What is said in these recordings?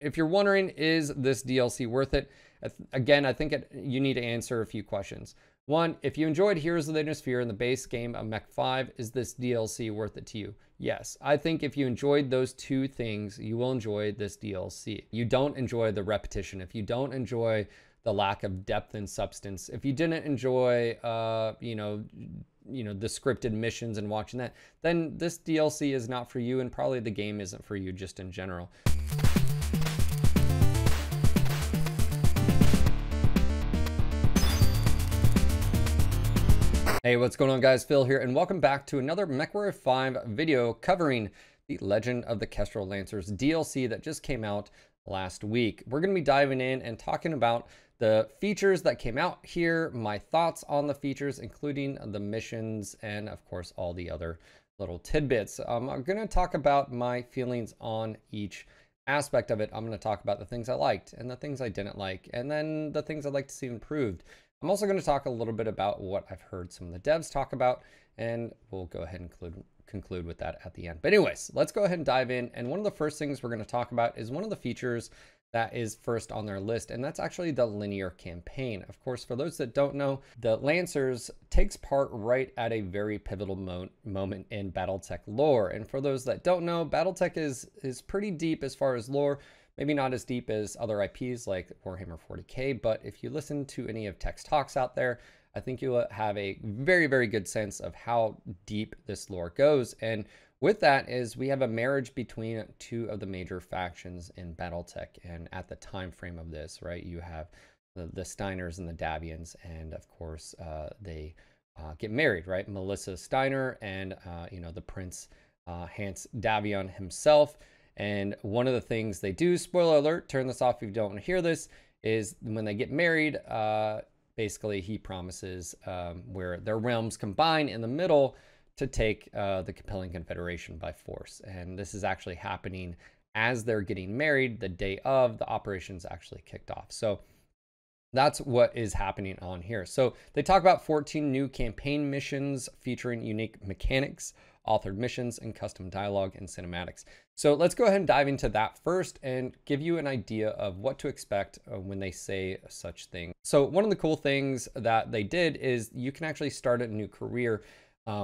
if you're wondering, is this DLC worth it? Again, I think you need to answer a few questions. One, if you enjoyed Heroes of the Inner Sphere and the base game of Mech 5, is this DLC worth it to you? Yes. I think if you enjoyed those two things, you will enjoy this DLC. You don't enjoy the repetition, if you don't enjoy the lack of depth and substance, if you didn't enjoy, you know, the scripted missions and watching that, then this DLC is not for you, and probably the game isn't for you just in general. Hey, what's going on guys? Phil here, and welcome back to another Mechwarrior 5 video covering the Legend of the Kestrel Lancers DLC that just came out last week. We're going to be diving in and talking about the features that came out here, my thoughts on the features, including the missions, and of course all the other little tidbits. I'm going to talk about my feelings on each aspect of it. I'm going to talk about the things I liked and the things I didn't like, and then the things I'd like to see improved. I'm also going to talk a little bit about what I've heard some of the devs talk about, and we'll go ahead and conclude with that at the end. But anyways, let's go ahead and dive in. And one of the first things we're going to talk about is one of the features that is first on their list, and that's actually the linear campaign. Of course, for those that don't know, the Lancers takes part right at a very pivotal moment in Battletech lore. And for those that don't know, Battletech is pretty deep as far as lore. Maybe not as deep as other IPs like Warhammer 40K, but if you listen to any of Tech's talks out there, I think you'll have a very, very good sense of how deep this lore goes. And with that is we have a marriage between two of the major factions in Battletech. And at the time frame of this, right, you have the Steiners and the Davians, and of course they get married, right? Melissa Steiner and you know, the Prince Hans Davion himself. And one of the things they do, spoiler alert, turn this off if you don't want to hear this, is when they get married, basically he promises where their realms combine in the middle to take the Compelling Confederation by force. And this is actually happening as they're getting married. The day of, the operation's actually kicked off. So that's what is happening on here. So they talk about 14 new campaign missions featuring unique mechanics, authored missions, and custom dialogue and cinematics. So let's go ahead and dive into that first and give you an idea of what to expect when they say such thing. So one of the cool things that they did is you can actually start a new career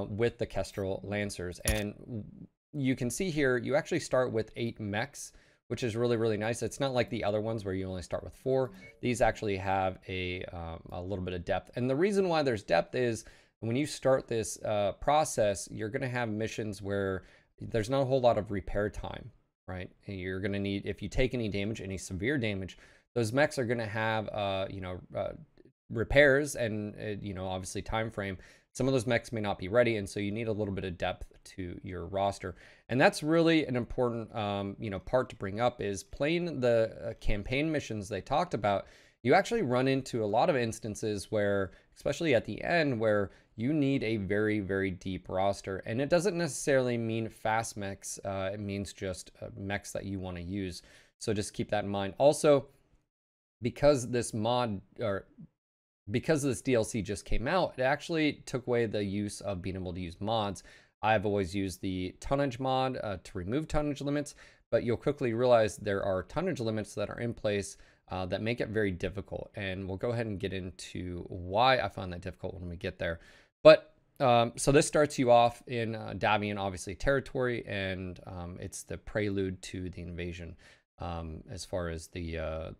with the Kestrel Lancers. And you can see here, you actually start with 8 mechs, which is really, really nice. It's not like the other ones where you only start with 4. These actually have a little bit of depth. And the reason why there's depth is when you start this process, you're going to have missions where there's not a whole lot of repair time, right? And you're going to need, if you take any damage, any severe damage, those mechs are going to have, you know, repairs and, you know, obviously time frame. Some of those mechs may not be ready, and so you need a little bit of depth to your roster. And that's really an important, you know, part to bring up is playing the campaign missions they talked about. You actually run into a lot of instances where, especially at the end, where you need a very, very deep roster. And it doesn't necessarily mean fast mechs. It means just mechs that you want to use. So just keep that in mind. Also, because this mod, or because this DLC just came out, it actually took away the use of being able to use mods. I've always used the tonnage mod to remove tonnage limits, but you'll quickly realize there are tonnage limits that are in place that make it very difficult. And we'll go ahead and get into why I found that difficult when we get there. But so this starts you off in Davian, obviously, territory, and it's the prelude to the invasion as far as the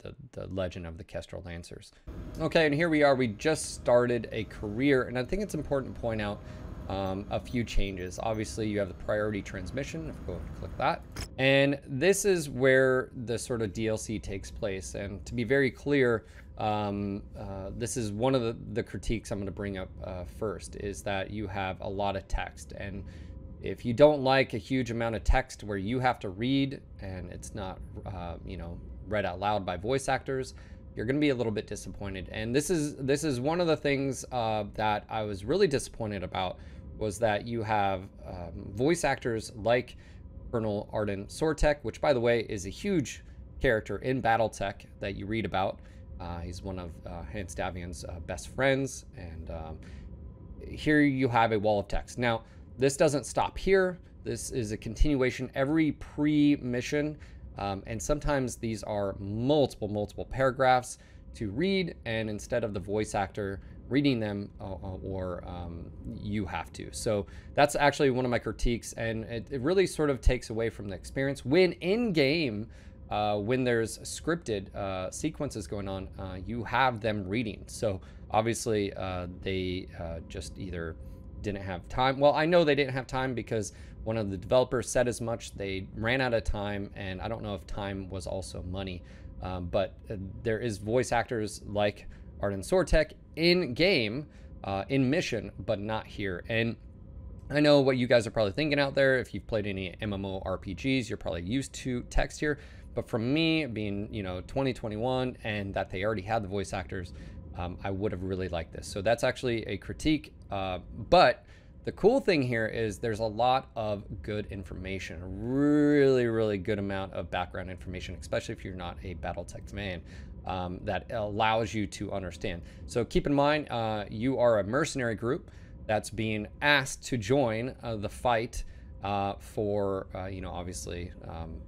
Legend of the Kestrel Lancers. Okay, and here we are. We just started a career, and I think it's important to point out a few changes. Obviously, you have the priority transmission. If we go and click that, and this is where the sort of DLC takes place. And to be very clear, this is one of the critiques I'm going to bring up first, is that you have a lot of text. And if you don't like a huge amount of text where you have to read and it's not, you know, read out loud by voice actors, you're going to be a little bit disappointed. And this is one of the things that I was really disappointed about, was that you have voice actors like Colonel Arden Sortek, which, by the way, is a huge character in Battletech that you read about. He's one of Hans Davion's best friends, and here you have a wall of text. Now, this doesn't stop here. This is a continuation. Every pre-mission And sometimes these are multiple paragraphs to read, and instead of the voice actor reading them, you have to. So that's actually one of my critiques, and it really sort of takes away from the experience. When in game, when there's scripted sequences going on, you have them reading. So obviously they just either didn't have time. Well, I know they didn't have time because one of the developers said as much. They ran out of time, and I don't know if time was also money. But there is voice actors like Arden Sortek in game, in mission, but not here. And I know what you guys are probably thinking out there. If you've played any MMORPGs, you're probably used to text here. But for me, being 2021, and that they already had the voice actors, I would have really liked this. So that's actually a critique. But the cool thing here is there's a lot of good information, a really good amount of background information, especially if you're not a Battletech fan, that allows you to understand. So keep in mind, you are a mercenary group that's being asked to join the fight for, obviously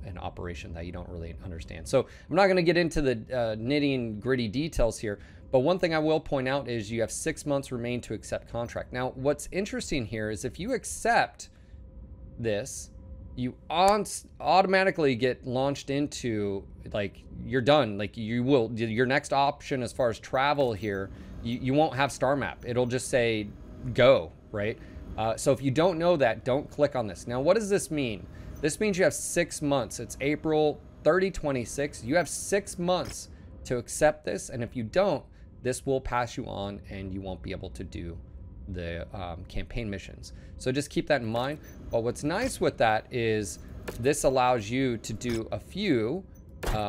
an operation that you don't really understand. So I'm not going to get into the nitty and gritty details here, but one thing I will point out is you have 6 months remain to accept contract. Now, what's interesting here is if you accept this, you automatically get launched into, like, you're done. Like, your next option as far as travel here, you won't have star map. It'll just say go, right? So if you don't know that, don't click on this. Now, what does this mean? This means you have 6 months. It's April 30, 26. You have 6 months to accept this, and if you don't, this will pass you on and you won't be able to do the campaign missions. So just keep that in mind. But what's nice with that is this allows you to do a few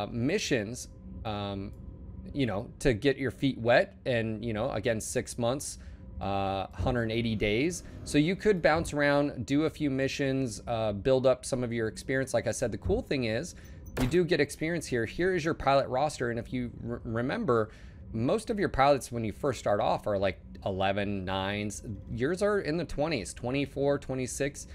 missions, to get your feet wet, and again, 6 months, 180 days. So you could bounce around, do a few missions, build up some of your experience. Like I said, the cool thing is you do get experience here. Here is your pilot roster, and if you remember, most of your pilots when you first start off are like 11, 9s. Yours are in the 20s, 24, 26.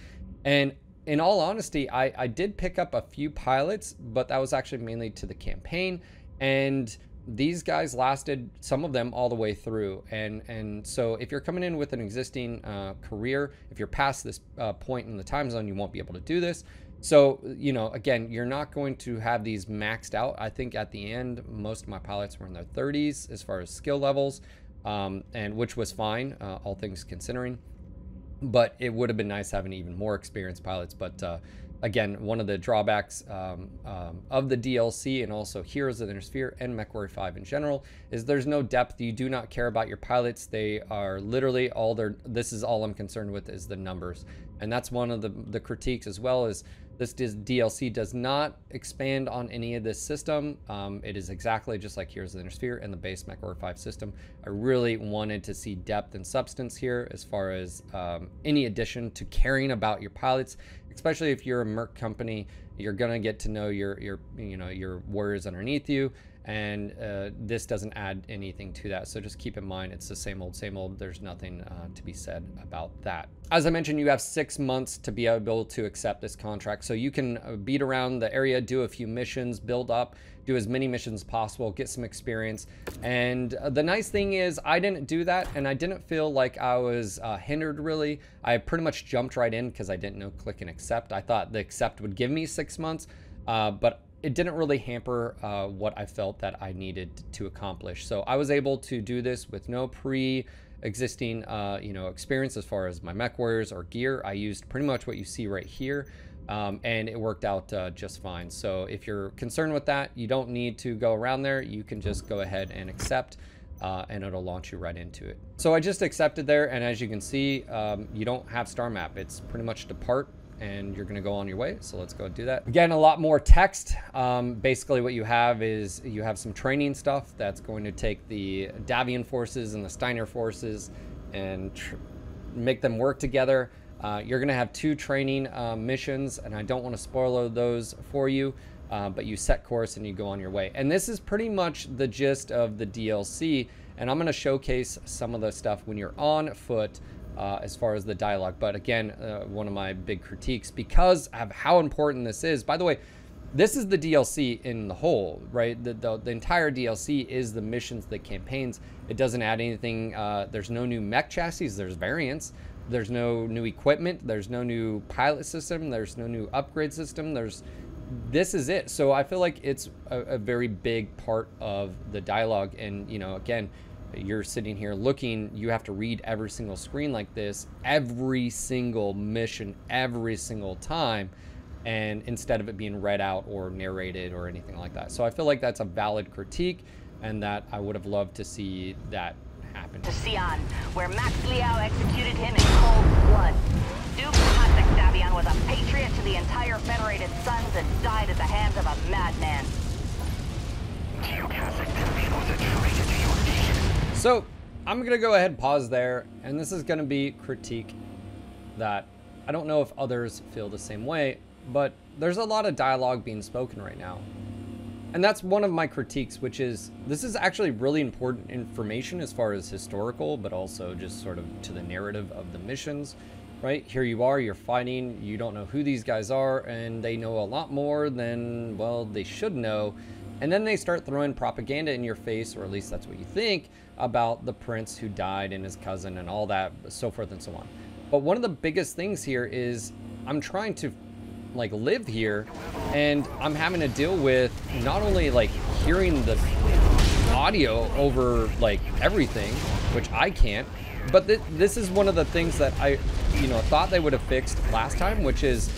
And in all honesty, I did pick up a few pilots, but that was actually mainly to the campaign. And these guys lasted, some of them, all the way through. And so if you're coming in with an existing career, if you're past this point in the time zone, you won't be able to do this. So, again, you're not going to have these maxed out. I think at the end, most of my pilots were in their 30s as far as skill levels, and which was fine, all things considering. But it would have been nice having even more experienced pilots. But again, one of the drawbacks of the DLC and also Heroes of the Inner Sphere and Mechwarrior 5 in general is there's no depth. You do not care about your pilots. They are literally this is all I'm concerned with is the numbers. And that's one of the critiques as well, is this DLC does not expand on any of this system. It is exactly just like Heroes of the Inner Sphere and the base Mechwarrior 5 system. I really wanted to see depth and substance here as far as any addition to caring about your pilots, especially if you're a merc company. You're gonna get to know your warriors underneath you, and this doesn't add anything to that. So just keep in mind, it's the same old. There's nothing to be said about that. As I mentioned, you have 6 months to be able to accept this contract. So you can beat around the area, do a few missions, build up, do as many missions as possible, get some experience. And the nice thing is I didn't do that, and I didn't feel like I was hindered really. I pretty much jumped right in because I didn't know click and accept. I thought the accept would give me 6 months, but it didn't really hamper what I felt that I needed to accomplish. So I was able to do this with no pre-existing experience as far as my mech warriors or gear. I used pretty much what you see right here, and it worked out just fine. So if you're concerned with that, you don't need to go around there. You can just go ahead and accept, and it'll launch you right into it. So I just accepted there, and as you can see, you don't have star map. It's pretty much depart, and you're gonna go on your way. So let's go and do that. Again, a lot more text. Basically what you have is you have some training stuff that's going to take the Davian forces and the Steiner forces and make them work together. You're gonna have 2 training missions, and I don't want to spoil those for you, but you set course and you go on your way. And this is pretty much the gist of the DLC, and I'm gonna showcase some of the stuff when you're on foot, as far as the dialogue. But again, one of my big critiques, because of how important this is, by the way, this is the DLC in the whole, right? The entire DLC is the missions, the campaigns. It doesn't add anything. There's no new mech chassis. There's variants. There's no new equipment. There's no new pilot system. There's no new upgrade system. This is it. So I feel like it's a very big part of the dialogue. And, you know, again, you're sitting here looking, you have to read every single screen like this, every single mission, every single time. And instead of it being read out or narrated or anything like that. So I feel like that's a valid critique, and that I would have loved to see that happen. To Sion, where Max Liao executed him in cold blood. Duke Cossack Davion was a patriot to the entire Federated Sons and died at the hands of a madman. Duke Cossack Davion was a traitor to your nation. So I'm gonna go ahead and pause there, and this is gonna be critique that I don't know if others feel the same way, but there's a lot of dialogue being spoken right now. And that's one of my critiques, which is, this is actually really important information as far as historical, but also just sort of to the narrative of the missions, right? Here you are, you're fighting, you don't know who these guys are, and they know a lot more than, well, they should know. And then they start throwing propaganda in your face, or at least that's what you think, about the prince who died and his cousin and all that, so forth and so on. But one of the biggest things here is, I'm trying to like live here, and I'm having to deal with not only like hearing the audio over like everything, which I can't, but this is one of the things that I, you know, thought they would have fixed last time, which is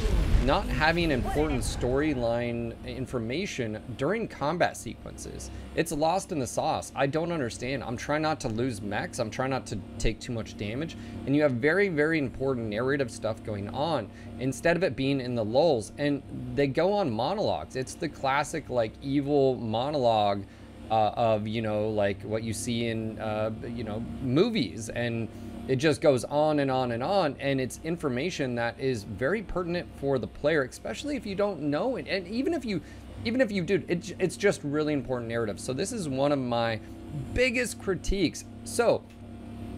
not having important storyline information during combat sequences. It's lost in the sauce. I don't understand. I'm trying not to lose mechs. I'm trying not to take too much damage. And you have very, very important narrative stuff going on instead of it being in the lulls. And they go on monologues. It's the classic like evil monologue of, you know, like what you see in, you know, movies. And it just goes on and on and on, and it's information that is very pertinent for the player, especially if you don't know it. And even if you do, it's just really important narrative. So this is one of my biggest critiques. So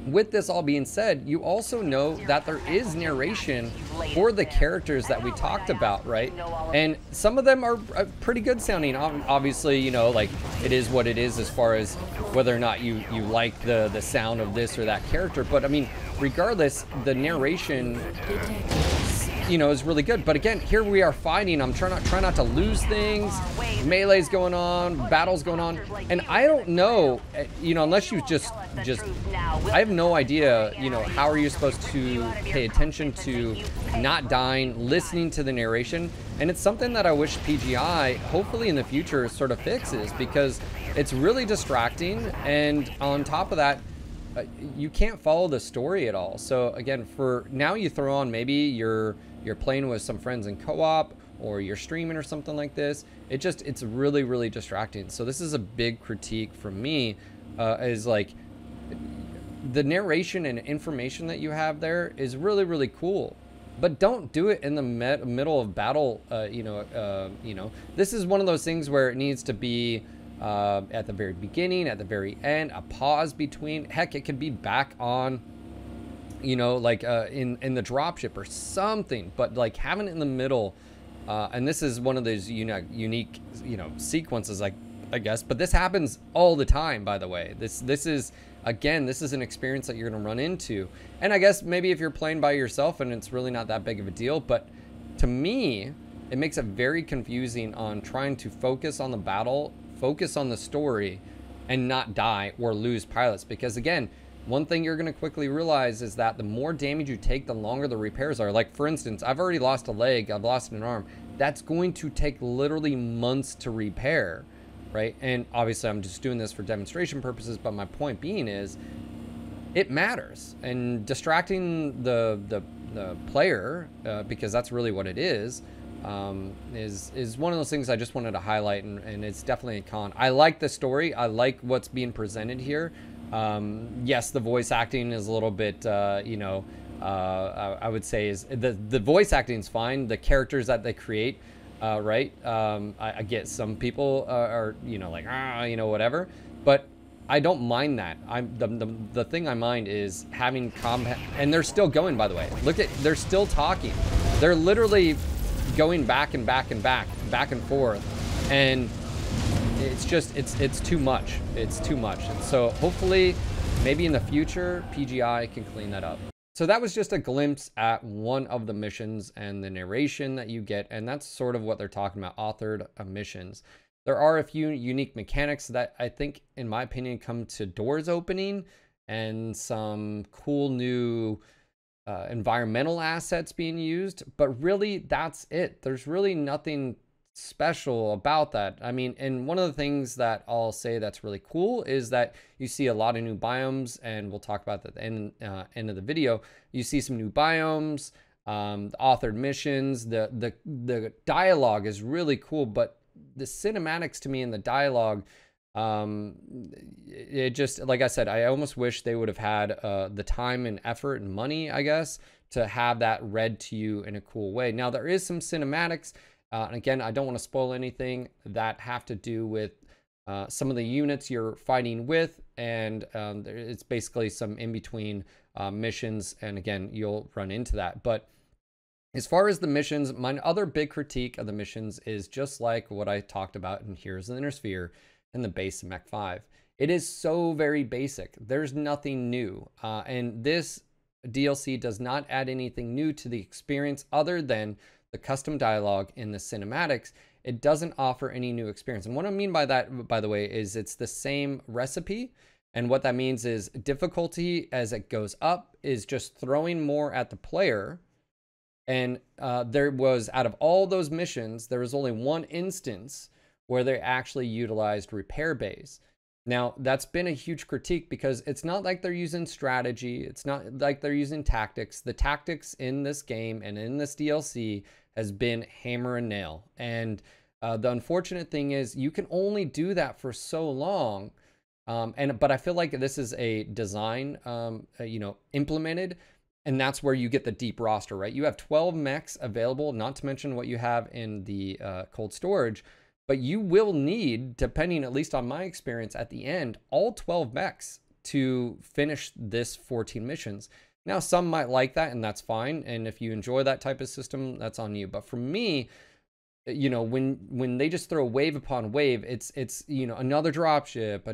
with this all being said, you also know that there is narration for the characters that we talked about, right? And some of them are pretty good sounding. Obviously, you know, like it is what it is as far as whether or not you like the sound of this or that character. But I mean, regardless, the narration, you know, is really good. But again, here we are fighting. I'm trying not to lose things. Melee's going on, battles going on, and I don't know, you know, unless you just I have no idea, you know, how are you supposed to pay attention to not dying, listening to the narration. And it's something that I wish PGI, hopefully in the future, sort of fixes, because it's really distracting. And on top of that, you can't follow the story at all. So again, for now, you throw on, maybe you're playing with some friends in co-op, or you're streaming or something like this. It's really, really distracting. So this is a big critique from me, is like the narration and information that you have there is really, really cool, but don't do it in the middle of battle. You know, this is one of those things where it needs to be at the very beginning, at the very end, a pause between. Heck, it could be back on, you know, like in the dropship or something, but like having it in the middle. And this is one of those unique, you know, sequences, like, I guess, but this happens all the time, by the way. This is, again, this is an experience that you're going to run into. And I guess maybe if you're playing by yourself and it's really not that big of a deal, but to me, it makes it very confusing on trying to focus on the battle, focus on the story, and not die or lose pilots. Because again, one thing you're going to quickly realize is that the more damage you take, the longer the repairs are. Like, for instance, I've already lost a leg, I've lost an arm. That's going to take literally months to repair, right? And obviously I'm just doing this for demonstration purposes, but my point being is it matters. And distracting the player, because that's really what it is one of those things I just wanted to highlight, and it's definitely a con. I like the story, I like what's being presented here. Yes, the voice acting is a little bit, you know, I would say is the voice acting is fine. The characters that they create, right? I get some people are, you know, like, you know, whatever, but I don't mind that. The thing I mind is having combat, and they're still going, by the way. Look at, they're still talking. They're literally going back and back and back and forth, and it's just it's too much. It's too much. And so hopefully, maybe in the future, PGI can clean that up. So that was just a glimpse at one of the missions and the narration that you get, and that's sort of what they're talking about, authored missions. There are a few unique mechanics that I think, in my opinion, come to doors opening, and some cool new environmental assets being used, but really that's it. There's really nothing special about that. I mean, and one of the things that I'll say that's really cool is that you see a lot of new biomes, and we'll talk about that at the end of the video. You see some new biomes, the authored missions, the dialogue is really cool, but the cinematics to me and the dialogue, it just, like I said, I almost wish they would have had the time and effort and money, I guess, to have that read to you in a cool way. Now, there is some cinematics, and again, I don't want to spoil anything, that have to do with some of the units you're fighting with, and it's basically some in-between missions, and again, you'll run into that. But as far as the missions, my other big critique of the missions is just like what I talked about in Heroes of the Inner Sphere and the base of Mech 5. It is so very basic. There's nothing new. And this DLC does not add anything new to the experience other than the custom dialogue in the cinematics. It doesn't offer any new experience. And what I mean by that, by the way, is it's the same recipe. And what that means is difficulty as it goes up is just throwing more at the player. And there was, out of all those missions, there was only one instance where they actually utilized repair bays. Now, that's been a huge critique because it's not like they're using strategy. It's not like they're using tactics. The tactics in this game and in this DLC has been hammer and nail. And the unfortunate thing is you can only do that for so long. But I feel like this is a design, implemented, and that's where you get the deep roster, right? You have 12 mechs available, not to mention what you have in the cold storage. But you will need, depending at least on my experience at the end, all 12 mechs to finish this 14 missions. Now, some might like that, and that's fine. And if you enjoy that type of system, that's on you. But for me, when they just throw wave upon wave, it's another dropship,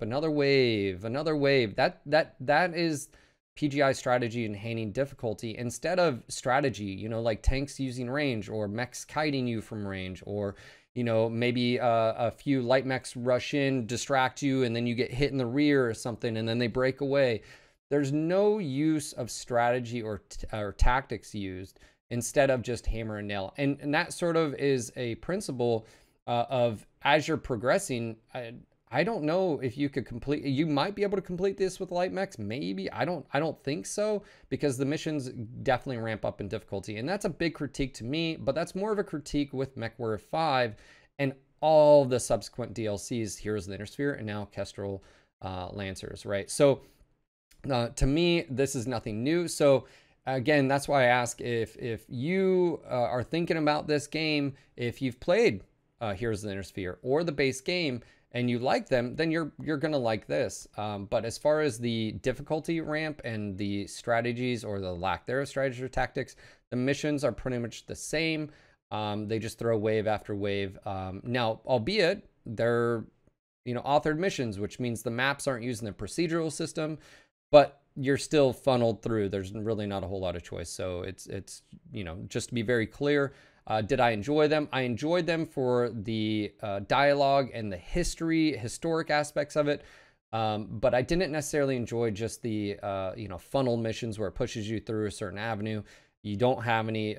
another wave, another wave. That is PGI strategy enhancing difficulty instead of strategy, like tanks using range or mechs kiting you from range, or maybe a few light mechs rush in, distract you, and then you get hit in the rear or something, and then they break away. There's no use of strategy or tactics used, instead of just hammer and nail. And that sort of is a principle of, as you're progressing, I don't know if you could complete, you might be able to complete this with light mechs, maybe. I don't think so, because the missions definitely ramp up in difficulty. And that's a big critique to me, but that's more of a critique with Mechwarrior 5 and all the subsequent DLCs, Heroes of the Inner Sphere, and now Kestrel Lancers, right? So to me, this is nothing new. So again, that's why I ask if you are thinking about this game, if you've played Heroes of the Inner Sphere or the base game, and you like them, then you're gonna like this. But as far as the difficulty ramp and the strategies, or the lack thereof strategies or tactics, the missions are pretty much the same. They just throw wave after wave. Now, albeit they're authored missions, which means the maps aren't using the procedural system, but you're still funneled through. There's really not a whole lot of choice. So it's just to be very clear. Did I enjoy them? I enjoyed them for the dialogue and the historic aspects of it. But I didn't necessarily enjoy just the, funnel missions where it pushes you through a certain avenue. You don't have any,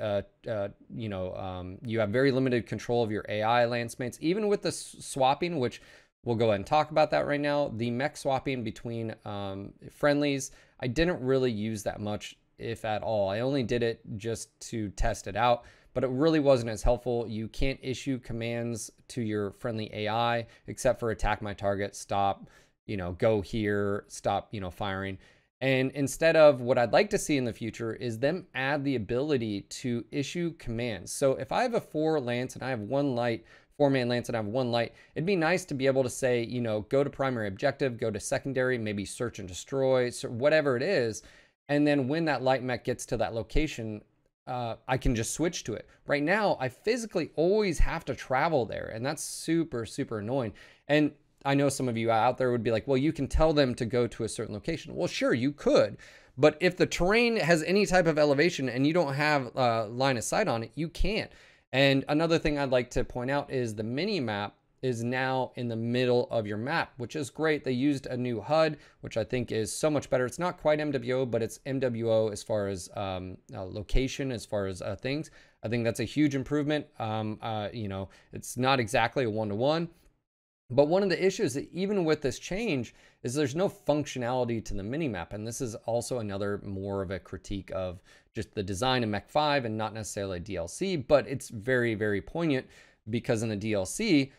you have very limited control of your AI lancemates. Even with the swapping, which we'll go ahead and talk about that right now, the mech swapping between friendlies, I didn't really use that much, if at all. I only did it just to test it out, but it really wasn't as helpful. You can't issue commands to your friendly AI except for attack my target, stop, go here, stop, firing. And instead of, what I'd like to see in the future is them add the ability to issue commands. So if I have a 4-man lance and I have 1 light, it'd be nice to be able to say, go to primary objective, go to secondary, maybe search and destroy, so whatever it is. And then when that light mech gets to that location, I can just switch to it. Right now, I physically always have to travel there, and that's super, super annoying. And I know some of you out there would be like, well, you can tell them to go to a certain location. Well, sure, you could. But if the terrain has any type of elevation and you don't have line of sight on it, you can't. And another thing I'd like to point out is the mini map is now in the middle of your map, which is great. They used a new HUD, which I think is so much better. It's not quite MWO, but it's MWO as far as location, as far as things. I think that's a huge improvement. You know, it's not exactly a one-to-one, but one of the issues that even with this change is there's no functionality to the minimap. And this is also another more of a critique of just the design of Mech 5 and not necessarily DLC, but it's very, very poignant because in the DLC,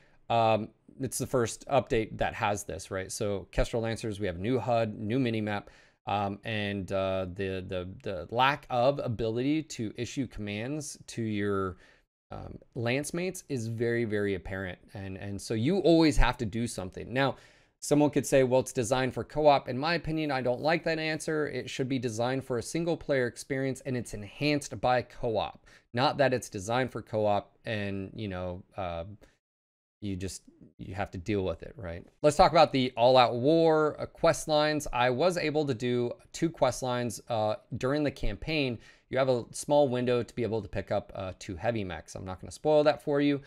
it's the first update that has this, right? So Kestrel Lancers, we have new HUD, new minimap, and the lack of ability to issue commands to your lance mates is very, very apparent. And so you always have to do something. Now, someone could say, well, it's designed for co-op. In my opinion, I don't like that answer. It should be designed for a single player experience and it's enhanced by co-op. Not that it's designed for co-op and, you know, you have to deal with it, right? Let's talk about the all-out war quest lines. I was able to do 2 quest lines during the campaign. You have a small window to be able to pick up 2 heavy mechs. I'm not going to spoil that for you.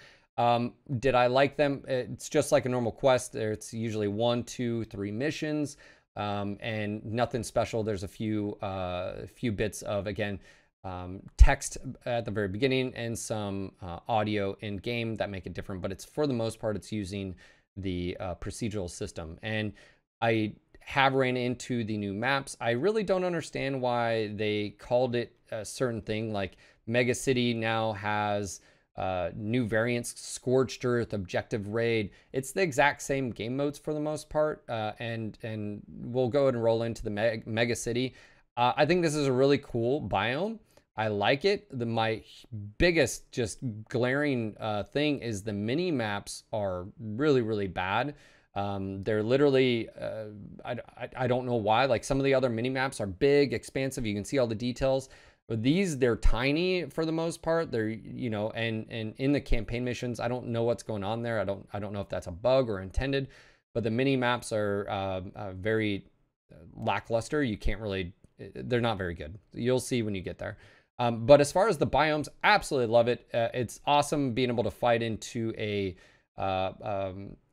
Did I like them? It's just like a normal quest. It's usually 1, 2, 3 missions, and nothing special. There's a few bits of, again, text at the very beginning and some audio in game that make it different, but it's for the most part, it's using the procedural system. And I have ran into the new maps. I really don't understand why they called it a certain thing. Like Mega City now has new variants, Scorched Earth, Objective Raid. It's the exact same game modes for the most part. And we'll go ahead and roll into the Mega City. I think this is a really cool biome. I like it. My biggest just glaring thing is the mini maps are really, really bad. They're literally, I don't know why. Like some of the other mini maps are big, expansive. You can see all the details. But these, they're tiny for the most part. They're, you know, and in the campaign missions, I don't know what's going on there. I don't know if that's a bug or intended. But the mini maps are very lackluster. You can't really, they're not very good. You'll see when you get there. But as far as the biomes, absolutely love it. It's awesome being able to fight into a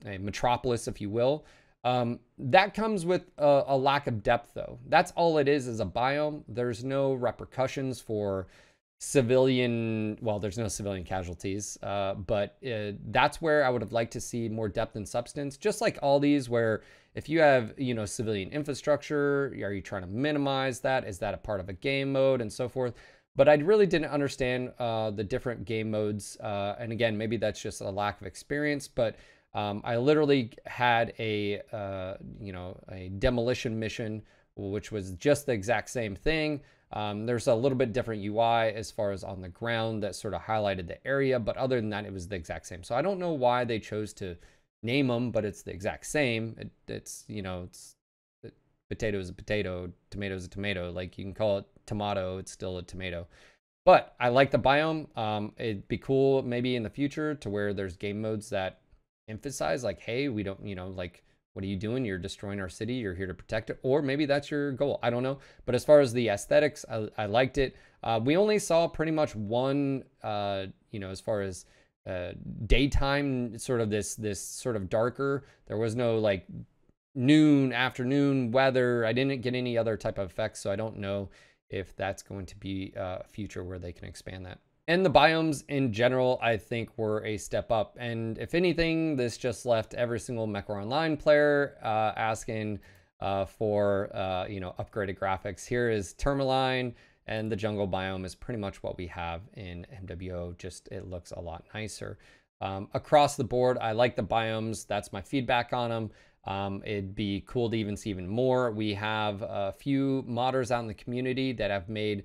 metropolis, if you will. That comes with a lack of depth, though. That's all it is a biome. There's no repercussions for civilian, well, there's no civilian casualties, but that's where I would have liked to see more depth and substance, just like all these where if you have, you know, civilian infrastructure, are you trying to minimize that? Is that a part of a game mode and so forth? But I really didn't understand the different game modes. And again, maybe that's just a lack of experience, but I literally had a, you know, a demolition mission, which was just the exact same thing. There's a little bit different UI as far as on the ground that sort of highlighted the area, but other than that, it was the exact same. So I don't know why they chose to name them, but it's the exact same. It's, you know, potato is a potato, tomato is a tomato. Like you can call it tomato, it's still a tomato. But I like the biome. It'd be cool maybe in the future to where there's game modes that emphasize like, hey, we don't, you know, like, what are you doing? You're destroying our city. You're here to protect it. Or maybe that's your goal. I don't know. But as far as the aesthetics, I liked it. We only saw pretty much one, you know, as far as daytime, sort of this sort of darker. There was no like noon, afternoon weather. I didn't get any other type of effects. So I don't know if that's going to be a future where they can expand that. And the biomes in general, I think, were a step up. And if anything, this just left every single Mechwarrior Online player asking for, you know, upgraded graphics. Here is Tourmaline, and the jungle biome is pretty much what we have in MWO, just it looks a lot nicer. Across the board, I like the biomes. That's my feedback on them. It'd be cool to even see even more. We have a few modders out in the community that have made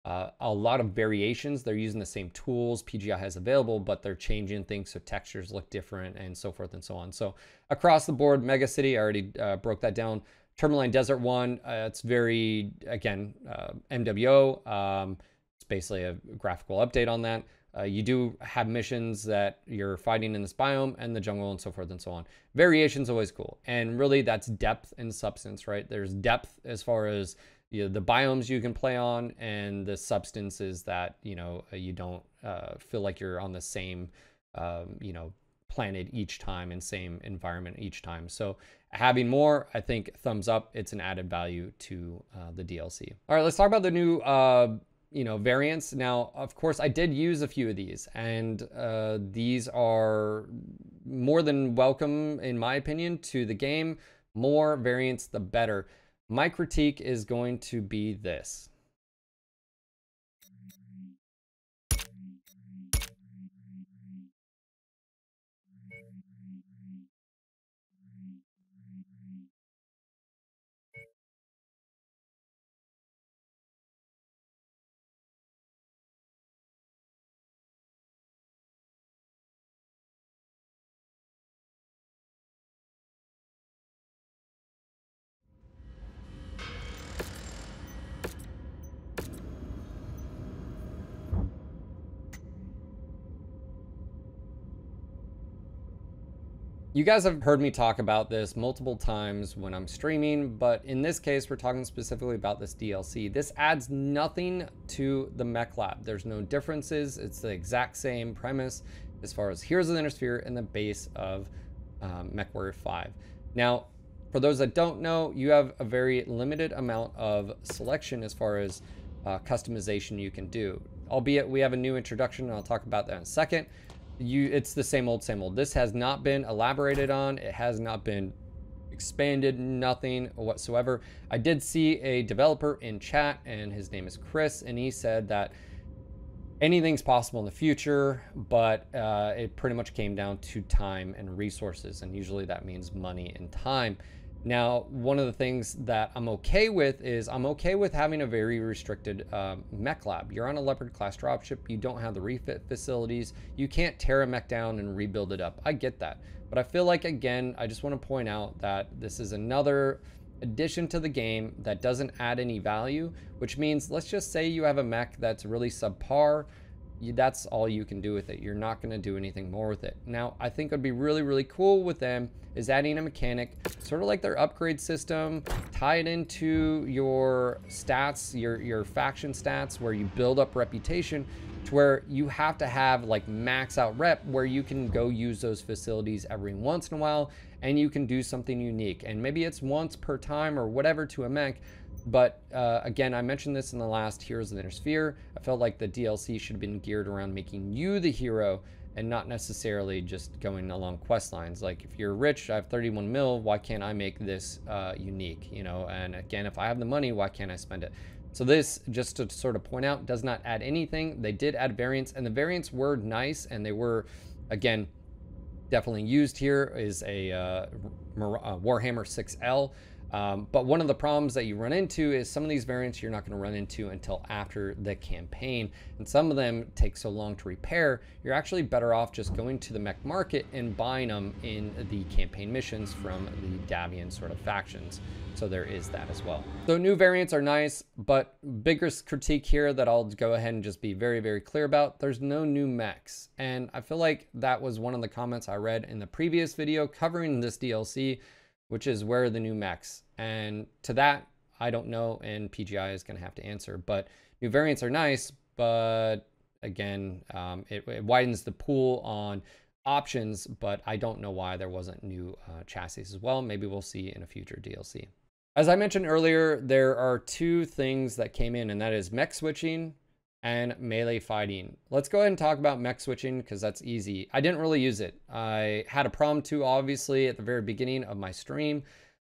a lot of variations. They're using the same tools PGI has available, but they're changing things so textures look different and so forth and so on. So across the board, Mega City, I already broke that down. Tourmaline Desert 1, it's very, again, MWO. It's basically a graphical update on that. You do have missions that you're fighting in this biome and the jungle and so forth and so on. Variation's always cool. And really that's depth and substance, right? There's depth as far as the biomes you can play on, and the substance is that, you don't feel like you're on the same, planet each time and same environment each time. So having more, I think thumbs up. It's an added value to the DLC. All right, let's talk about the new variants. Now, of course, I did use a few of these, and these are more than welcome, in my opinion, to the game. More variants, the better. My critique is going to be this. You guys have heard me talk about this multiple times when I'm streaming, but in this case, we're talking specifically about this DLC. This adds nothing to the Mech Lab. There's no differences. It's the exact same premise as far as Heroes of the Inner Sphere and the base of Mechwarrior 5. Now, for those that don't know, you have a very limited amount of selection as far as customization you can do. Albeit we have a new introduction, and I'll talk about that in a second. It's the same old, same old. This has not been elaborated on. It has not been expanded, nothing whatsoever. I did see a developer in chat, and his name is Chris, and he said that anything's possible in the future, but it pretty much came down to time and resources, and usually that means money and time. Now, one of the things that I'm okay with is I'm okay with having a very restricted mech lab. You're on a Leopard class dropship. You don't have the refit facilities. You can't tear a mech down and rebuild it up. I get that. But I feel like, again, I just want to point out that this is another addition to the game that doesn't add any value, which means, let's just say you have a mech that's really subpar. That's all you can do with it. You're not going to do anything more with it. Now, I think would be really, really cool with them is adding a mechanic, sort of like their upgrade system, tie it into your stats, your faction stats, where you build up reputation, to where you have to have like max out rep, where you can go use those facilities every once in a while, and you can do something unique. And maybe it's once per time or whatever to a mech. But again, I mentioned this in the last Heroes of the Inner Sphere. I felt like the DLC should have been geared around making you the hero and not necessarily just going along quest lines. Like, if you're rich, I have 31 mil, why can't I make this unique? And again, if I have the money, why can't I spend it? So this, just to sort of point out, does not add anything. They did add variants, and the variants were nice, and they were, again, definitely used here is a Warhammer 6L. But one of the problems that you run into is some of these variants you're not going to run into until after the campaign, and some of them take so long to repair, you're actually better off just going to the mech market and buying them in the campaign missions from the Davian sort of factions. So there is that as well. So new variants are nice, but biggest critique here that I'll go ahead and just be very, very clear about, there's no new mechs. And I feel like that was one of the comments I read in the previous video covering this DLC, which is where are the new mechs? And to that, I don't know, and PGI is gonna have to answer. But new variants are nice, but again, it widens the pool on options, but I don't know why there wasn't new chassis as well. Maybe we'll see in a future DLC. As I mentioned earlier, there are two things that came in, and that is mech switching and melee fighting. Let's go ahead and talk about mech switching because that's easy. I didn't really use it. I had a problem too, obviously, at the very beginning of my stream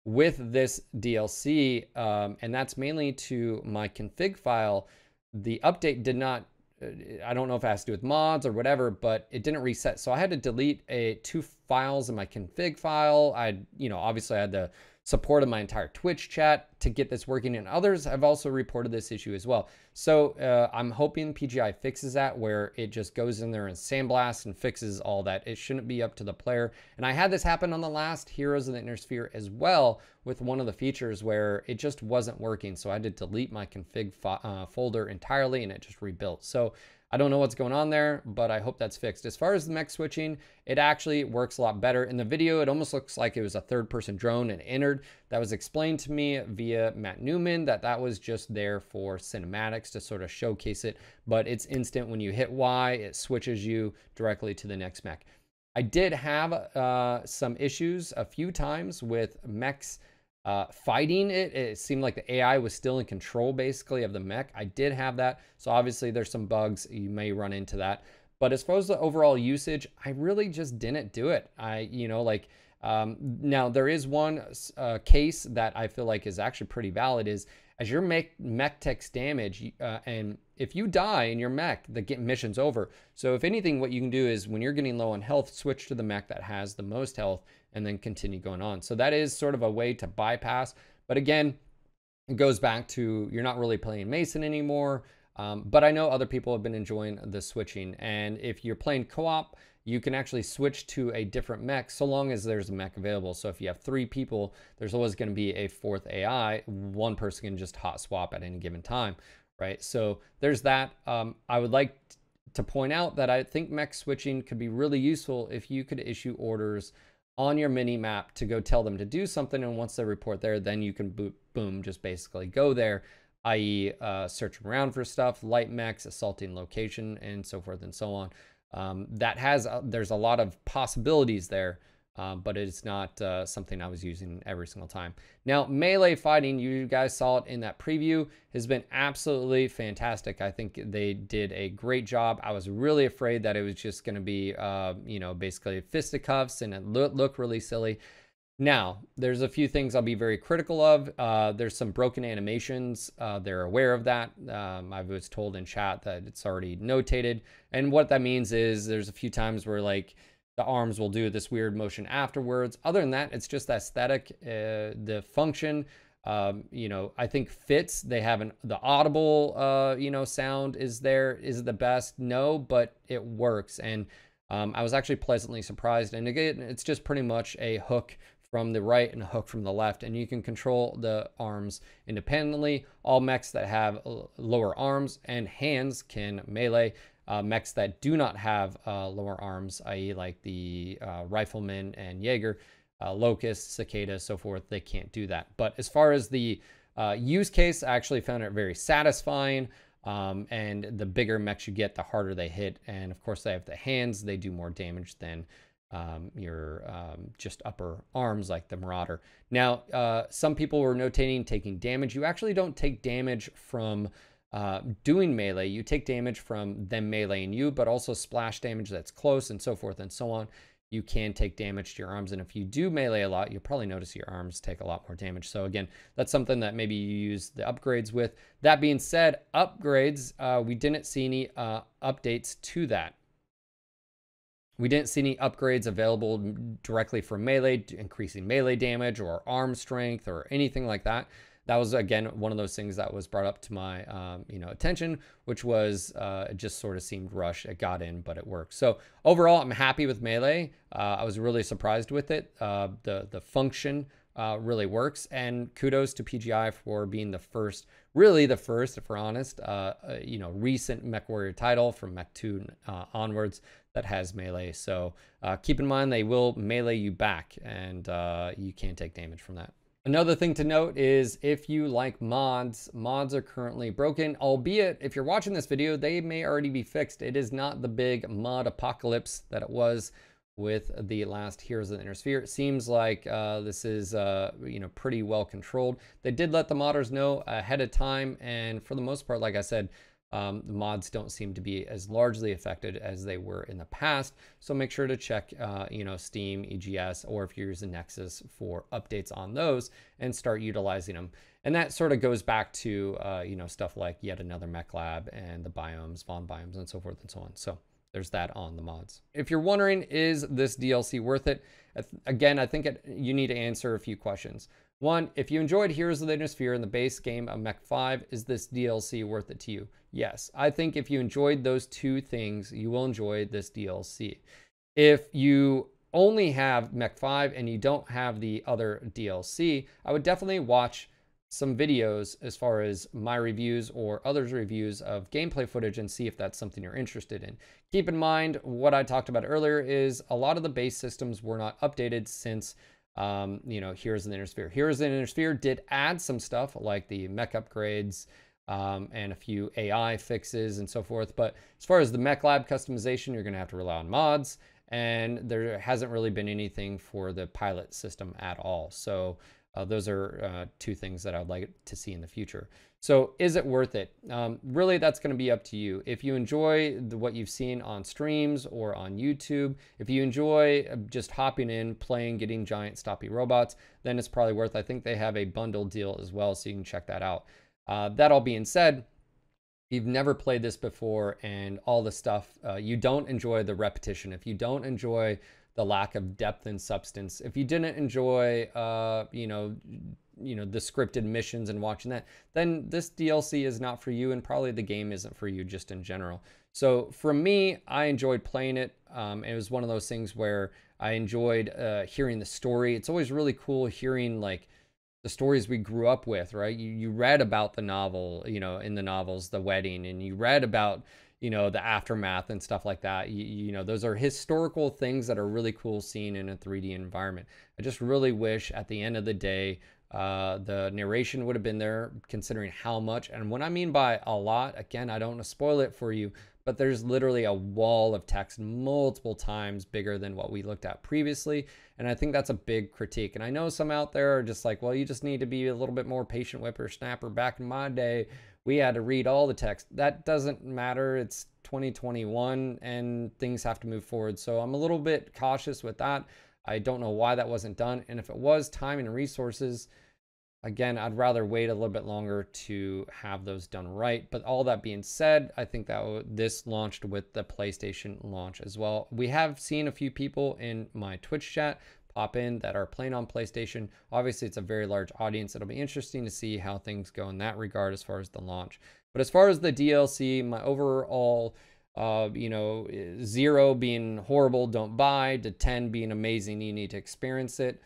with this DLC, and that's mainly to my config file. The update did not, I don't know if it has to do with mods or whatever, but it didn't reset. So I had to delete two files in my config file. Obviously I had to supported my entire Twitch chat to get this working, and others have also reported this issue as well. So I'm hoping PGI fixes that, where it just goes in there and sandblasts and fixes all that. It shouldn't be up to the player. And I had this happen on the last Heroes of the Inner Sphere as well, with one of the features where it just wasn't working. So I had to delete my config folder entirely, and it just rebuilt. So I don't know what's going on there, but I hope that's fixed. As far as the mech switching, it actually works a lot better. In the video, it almost looks like it was a third-person drone and entered. That was explained to me via Matt Newman, that was just there for cinematics to sort of showcase it, but it's instant. When you hit Y, it switches you directly to the next mech. I did have some issues a few times with mechs fighting it. It seemed like the AI was still in control basically of the mech. I did have that. So obviously there's some bugs. You may run into that. But as far as the overall usage, I really just didn't do it. Now there is one case that I feel like is actually pretty valid, is as your mech takes damage, and if you die in your mech, the mission's over. So if anything, what you can do is when you're getting low on health, switch to the mech that has the most health and then continue going on. So that is sort of a way to bypass. But again, it goes back to you're not really playing Mason anymore. But I know other people have been enjoying the switching. And if you're playing co-op, you can actually switch to a different mech so long as there's a mech available. So if you have 3 people, there's always going to be a 4th AI. One person can just hot swap at any given time, right? So there's that. I would like to point out that I think mech switching could be really useful if you could issue orders on your mini map to go tell them to do something, and once they report there, then you can boom, just basically go there, i.e. Searching around for stuff, light mechs, assaulting location, and so forth and so on. There's a lot of possibilities there, but it's not something I was using every single time. Now, melee fighting, you guys saw it in that preview, has been absolutely fantastic. I think they did a great job. I was really afraid that it was just going to be, basically fisticuffs and it look really silly. Now, there's a few things I'll be very critical of. There's some broken animations. They're aware of that. I was told in chat that it's already notated. And what that means is there's a few times where like the arms will do this weird motion afterwards. Other than that, it's just aesthetic. The function, I think fits. They have the audible, sound is the best. No, but it works. And I was actually pleasantly surprised. And again, it's just pretty much a hook from the right and a hook from the left, and you can control the arms independently. All mechs that have lower arms and hands can melee. Mechs that do not have lower arms, i.e. like the Rifleman and Jaeger, Locust, Cicada, so forth, they can't do that. But as far as the use case, I actually found it very satisfying. And the bigger mechs you get, the harder they hit. And of course, they have the hands. They do more damage than your just upper arms like the Marauder. Now, some people were notating taking damage. You actually don't take damage from doing melee. You take damage from them meleeing you, but also splash damage that's close and so forth and so on. You can take damage to your arms, and if you do melee a lot, you'll probably notice your arms take a lot more damage. So again, that's something that maybe you use the upgrades with. That being said, upgrades, we didn't see any updates to that. We didn't see any upgrades available directly for melee, increasing melee damage or arm strength or anything like that. That was, again, one of those things that was brought up to my attention, which was it just sort of seemed rushed. It got in, but it worked. So overall, I'm happy with melee. I was really surprised with it. The function really works, and kudos to PGI for being the first, really the first, if we're honest, recent Mechwarrior title from Mech 2 onwards that has melee. So keep in mind they will melee you back, and you can take damage from that. Another thing to note is if you like mods are currently broken, albeit if you're watching this video, they may already be fixed. It is not the big mod apocalypse that it was with the last Heroes of the Inner Sphere. It seems like this is pretty well controlled. They did let the modders know ahead of time, and for the most part, like I said, the mods don't seem to be as largely affected as they were in the past. So make sure to check, Steam, EGS, or if you're using Nexus for updates on those and start utilizing them. And that sort of goes back to, stuff like Yet Another Mech Lab and the Biomes, Von Biomes, and so forth and so on. So there's that on the mods. If you're wondering, is this DLC worth it? Again, I think you need to answer a few questions. One, if you enjoyed Heroes of the Inner Sphere and the base game of Mech 5, is this DLC worth it to you? Yes. I think if you enjoyed those two things, you will enjoy this DLC. If you only have Mech 5 and you don't have the other DLC, I would definitely watch some videos as far as my reviews or others' reviews of gameplay footage and see if that's something you're interested in. Keep in mind, what I talked about earlier is a lot of the base systems were not updated since Heroes of the Inner Sphere. Heroes of the Inner Sphere did add some stuff like the mech upgrades and a few AI fixes and so forth. But as far as the mech lab customization, you're going to have to rely on mods. And there hasn't really been anything for the pilot system at all. So those are two things that I would like to see in the future. So is it worth it? Really, that's going to be up to you. If you enjoy what you've seen on streams or on YouTube, if you enjoy just hopping in, playing, getting giant stoppy robots, then it's probably worth it. I think they have a bundle deal as well, so you can check that out. That all being said, if you've never played this before and all the stuff, you don't enjoy the repetition, if you don't enjoy the lack of depth and substance, if you didn't enjoy, the scripted missions and watching that, then this DLC is not for you, and probably the game isn't for you just in general. So for me, I enjoyed playing it. It was one of those things where I enjoyed hearing the story. It's always really cool hearing like the stories we grew up with, right? You read about the novel, in the novels, The Wedding, and you read about, the aftermath and stuff like that. Those are historical things that are really cool seeing in a 3D environment. I just really wish at the end of the day, the narration would have been there, considering how much. And what I mean by a lot, again, I don't want to spoil it for you, but there's literally a wall of text multiple times bigger than what we looked at previously. And I think that's a big critique. And I know some out there are just like, well, you just need to be a little bit more patient whippersnapper. Back in my day, we had to read all the text. That doesn't matter. It's 2021 and things have to move forward. So I'm a little bit cautious with that. I don't know why that wasn't done. And if it was time and resources, again, I'd rather wait a little bit longer to have those done right. But all that being said, I think that this launched with the PlayStation launch as well. We have seen a few people in my Twitch chat pop in that are playing on PlayStation. Obviously, it's a very large audience. It'll be interesting to see how things go in that regard as far as the launch. But as far as the DLC, my overall 0 being horrible, don't buy, to 10 being amazing, you need to experience it,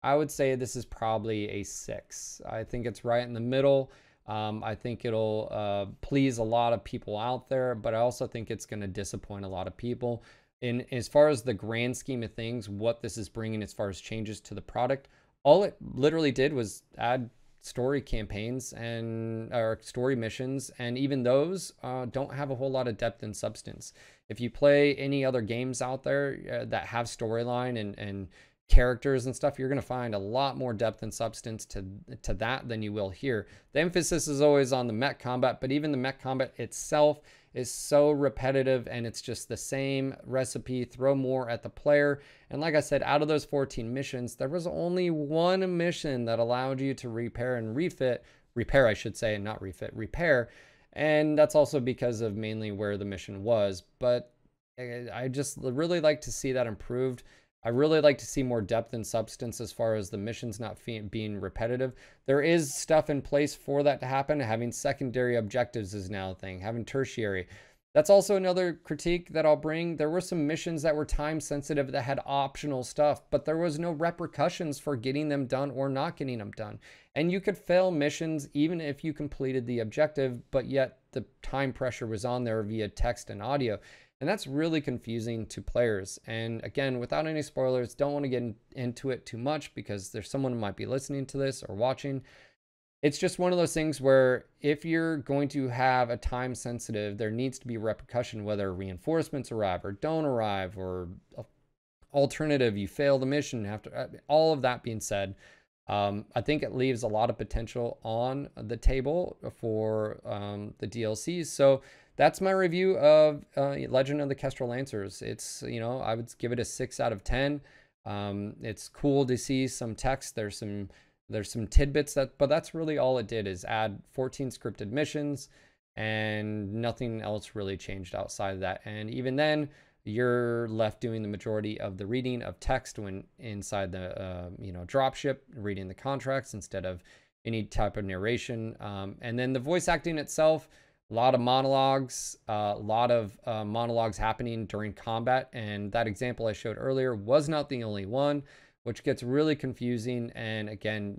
I would say this is probably a 6. I think it's right in the middle. I think it'll please a lot of people out there, but I also think it's going to disappoint a lot of people. And as far as the grand scheme of things, what this is bringing as far as changes to the product, all it literally did was add story campaigns or story missions, and even those don't have a whole lot of depth and substance. If you play any other games out there that have storyline and characters and stuff, you're going to find a lot more depth and substance to that than you will here. The emphasis is always on the mech combat, but even the mech combat itself is so repetitive, and it's just the same recipe, throw more at the player. And like I said, out of those 14 missions, there was only one mission that allowed you to repair and repair, I should say, and not refit, repair. And that's also because of mainly where the mission was. But I just really like to see that improved. I really like to see more depth and substance as far as the missions not being repetitive. There is stuff in place for that to happen. Having secondary objectives is now a thing. Having tertiary. That's also another critique that I'll bring. There were some missions that were time sensitive that had optional stuff, but there was no repercussions for getting them done or not getting them done. And you could fail missions even if you completed the objective, but yet the time pressure was on there via text and audio. And that's really confusing to players. And again, without any spoilers, don't want to get into it too much because there's someone who might be listening to this or watching. It's just one of those things where if you're going to have a time sensitive, there needs to be repercussion, whether reinforcements arrive or don't arrive, or alternative, you fail the mission. All of that being said, I think it leaves a lot of potential on the table for the DLCs. So that's my review of Legend of the Kestrel Lancers. It's, I would give it a 6 out of 10. It's cool to see some text. There's some tidbits but that's really all it did, is add 14 scripted missions, and nothing else really changed outside of that. And even then, you're left doing the majority of the reading of text when inside the dropship, reading the contracts instead of any type of narration. And then the voice acting itself, a lot of monologues, monologues happening during combat. And that example I showed earlier was not the only one, which gets really confusing. And again,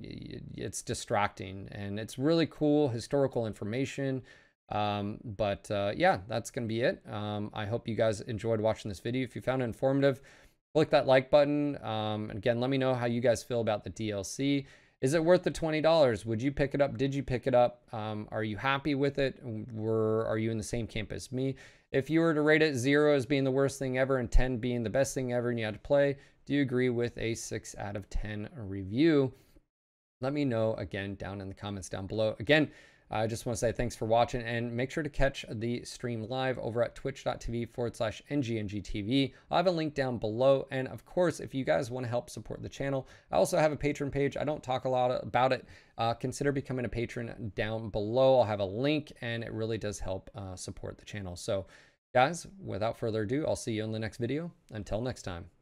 it's distracting, and it's really cool historical information. Yeah, that's going to be it. I hope you guys enjoyed watching this video. If you found it informative, click that like button. And again, let me know how you guys feel about the DLC. Is it worth the $20? Would you pick it up? Did you pick it up? Are you happy with it? Are you in the same camp as me? If you were to rate it 0 as being the worst thing ever and 10 being the best thing ever and you had to play, do you agree with a 6 out of 10 review? Let me know again down in the comments down below. Again, I just want to say thanks for watching, and make sure to catch the stream live over at twitch.tv/NGNGTV. I'll have a link down below. And of course, if you guys want to help support the channel, I also have a Patreon page. I don't talk a lot about it. Consider becoming a patron down below. I'll have a link, and it really does help support the channel. So guys, without further ado, I'll see you in the next video. Until next time.